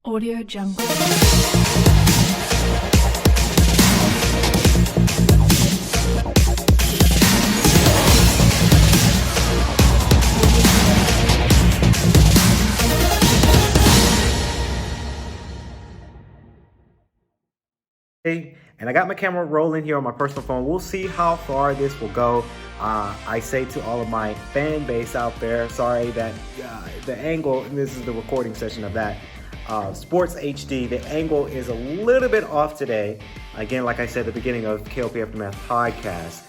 Audio Jungle. And I got my camera rolling here on my personal phone. We'll see how far this will go. I say to all of my fan base out there, sorry that the angle, and this is the recording session of that, Sports HD, the angle is a little bit off today. Again, like I said at the beginning of K.L.P. Aftermath podcast,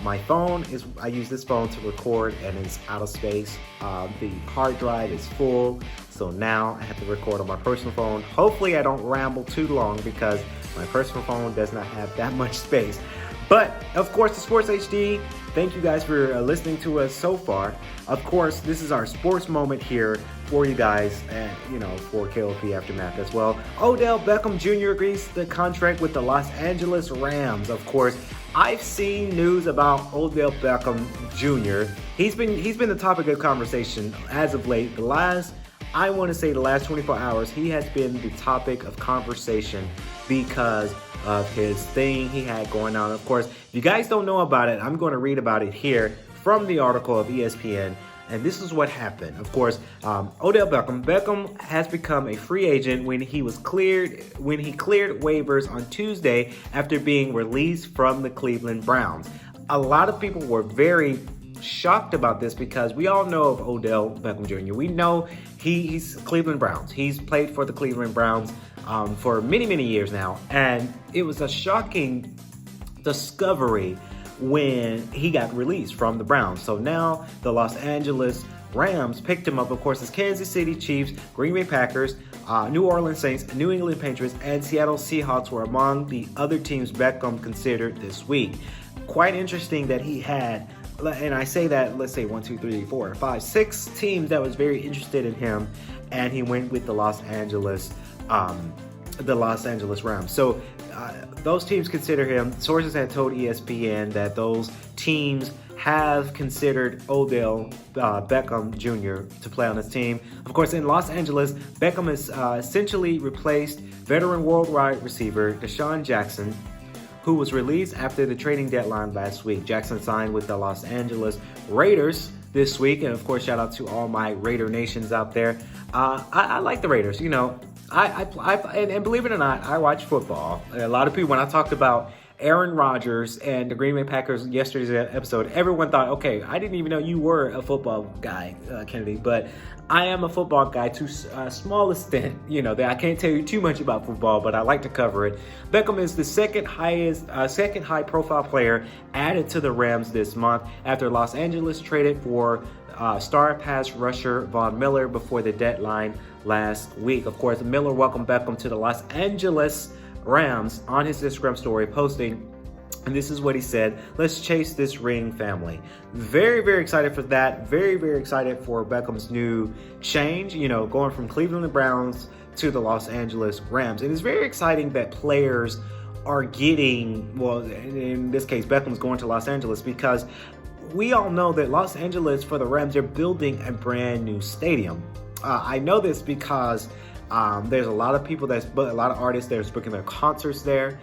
my phone I use this phone to record and it's out of space. The hard drive is full, so now I have to record on my personal phone. Hopefully I don't ramble too long because my personal phone does not have that much space. But of course, the Sports HD, thank you guys for listening to us so far. Of course, this is our sports moment here for you guys and, for KLP Aftermath as well. Odell Beckham Jr. agrees to the contract with the Los Angeles Rams. Of course, I've seen news about Odell Beckham Jr. He's been the topic of conversation as of late. The last 24 hours, he has been the topic of conversation because of his thing he had going on. Of course, if you guys don't know about it, I'm going to read about it here from the article of ESPN. And this is what happened. Of course, Odell Beckham has become a free agent when he cleared waivers on Tuesday after being released from the Cleveland Browns. A lot of people were very shocked about this because we all know of Odell Beckham Jr. We know he's Cleveland Browns. He's played for the Cleveland Browns for many, many years now. And it was a shocking discovery when he got released from the Browns. So now the Los Angeles Rams picked him up. Of course, it's Kansas City Chiefs, Green Bay Packers, New Orleans Saints, New England Patriots, and Seattle Seahawks were among the other teams Beckham considered this week. Quite interesting that he had, and I say that, let's say 6 teams that was very interested in him, and he went with the Los Angeles Rams. So those teams consider him. Sources had told ESPN that those teams have considered Odell Beckham Jr. to play on his team. Of course, in Los Angeles, Beckham has essentially replaced veteran worldwide receiver Deshaun Jackson, who was released after the trading deadline last week. Jackson signed with the Los Angeles Raiders this week. And of course, shout out to all my Raider nations out there. I like the Raiders. And believe it or not, I watch football. A lot of people, when I talked about Aaron Rodgers and the Green Bay Packers yesterday's episode, everyone thought, okay, I didn't even know you were a football guy, Kennedy, but I am a football guy to a small extent. That I can't tell you too much about football, but I like to cover it. Beckham is the second high profile player added to the Rams this month after Los Angeles traded for star pass rusher Von Miller before the deadline last week. Of course, Miller welcomed Beckham to the Los Angeles Rams on his Instagram story, posting, and this is what he said: "Let's chase this ring, family." Very, very excited for that. Very, very excited for Beckham's new change, going from Cleveland Browns to the Los Angeles Rams. And it's very exciting that players are getting, well, in this case, Beckham's going to Los Angeles because we all know that Los Angeles, for the Rams, they're building a brand new stadium. I know this because there's a lot of artists that's booking their concerts there.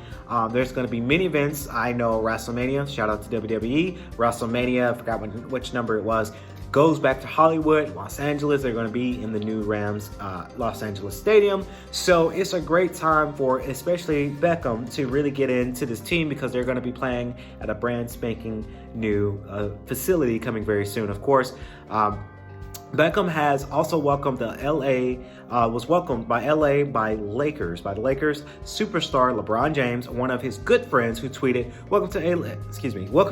There's going to be many events. I know WrestleMania, shout out to WWE. WrestleMania, I forgot which number it was, goes back to Hollywood, Los Angeles. They're going to be in the new Rams Los Angeles Stadium. So it's a great time for especially Beckham to really get into this team because they're going to be playing at a brand spanking new facility coming very soon. Of course, Beckham has also welcomed was welcomed by the Lakers superstar LeBron James, one of his good friends, who tweeted, welcome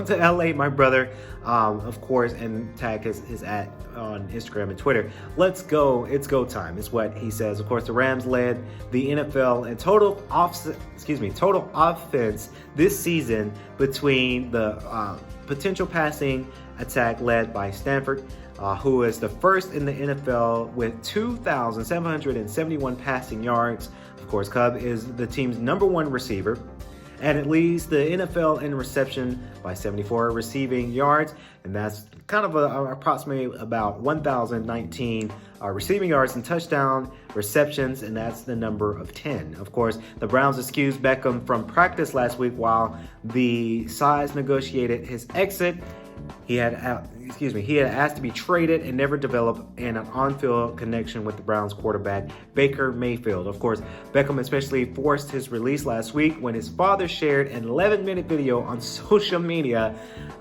to LA, my brother, of course, and tag his at on Instagram and Twitter. Let's go, it's go time, is what he says. Of course, the Rams led the NFL in total offense this season between the potential passing attack led by Stanford, who is the first in the NFL with 2,771 passing yards. Of course, Cobb is the team's #1 receiver, and it leads the NFL in reception by 74 receiving yards, and that's kind of approximately about 1,019 receiving yards and touchdown receptions, and that's the number of 10. Of course, the Browns excused Beckham from practice last week while the sides negotiated his exit. He had asked to be traded and never developed an on-field connection with the Browns quarterback, Baker Mayfield. Of course, Beckham especially forced his release last week when his father shared an 11-minute video on social media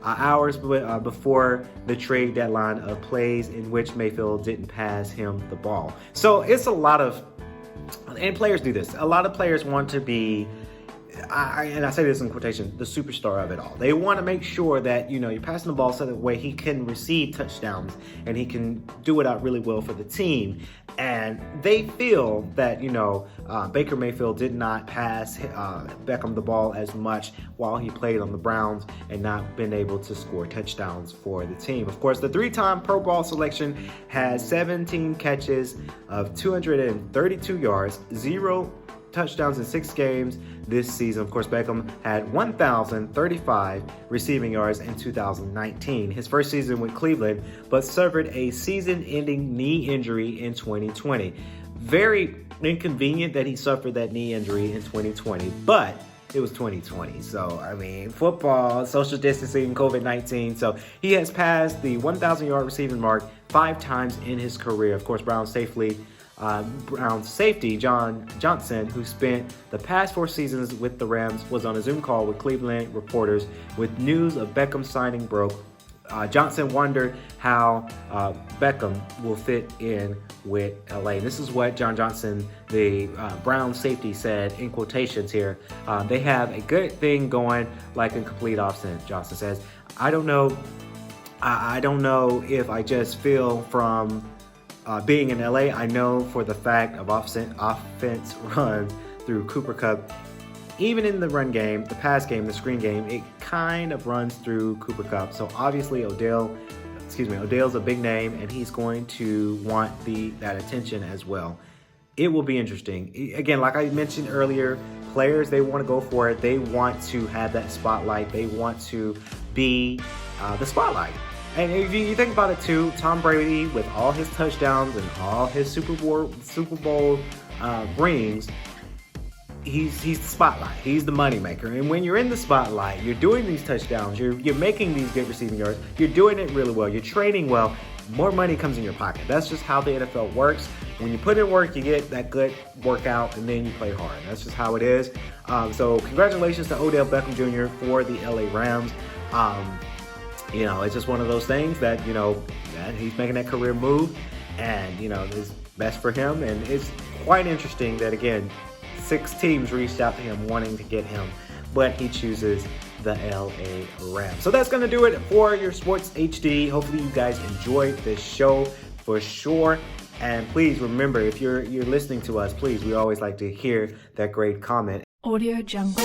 hours before the trade deadline of plays in which Mayfield didn't pass him the ball. So it's a lot of, and players do this, a lot of players want to be, and I say this in quotation, the superstar of it all. They want to make sure that, you're passing the ball so that way he can receive touchdowns and he can do it out really well for the team. And they feel that, Baker Mayfield did not pass Beckham the ball as much while he played on the Browns and not been able to score touchdowns for the team. Of course, the three-time Pro Bowl selection has 17 catches of 232 yards, 0 touchdowns in 6 games this season. Of course, Beckham had 1,035 receiving yards in 2019, his first season with Cleveland, but suffered a season-ending knee injury in 2020. Very inconvenient that he suffered that knee injury in 2020, but it was 2020. So, football, social distancing, COVID-19. So he has passed the 1,000-yard receiving mark 5 times in his career. Of course, Browns safety John Johnson, who spent the past 4 seasons with the Rams, was on a Zoom call with Cleveland reporters with news of Beckham's signing broke. Johnson wondered how Beckham will fit in with LA. And this is what John Johnson, the Browns safety, said in quotations here. They have a good thing going, like a complete offense. Johnson says, I don't know if I just feel from being in LA, I know for the fact of offense runs through Cooper Kupp. Even in the run game, the pass game, the screen game, it kind of runs through Cooper Kupp. So obviously Odell's a big name, and he's going to want that attention as well. It will be interesting. Again, like I mentioned earlier, players, they want to go for it. They want to have that spotlight. They want to be the spotlight. And if you think about it too, Tom Brady, with all his touchdowns and all his Super Bowl rings, he's the spotlight. He's the moneymaker. And when you're in the spotlight, you're doing these touchdowns, you're making these good receiving yards, you're doing it really well, you're training well, more money comes in your pocket. That's just how the NFL works. When you put in work, you get that good workout, and then you play hard. That's just how it is. So congratulations to Odell Beckham Jr. for the LA Rams. It's just one of those things that, he's making that career move, and, it's best for him. And it's quite interesting that, again, 6 teams reached out to him wanting to get him, but he chooses the LA Rams. So that's going to do it for your Sports HD. Hopefully you guys enjoyed this show for sure. And please remember, if you're listening to us, please, we always like to hear that great comment. Audio Jungle.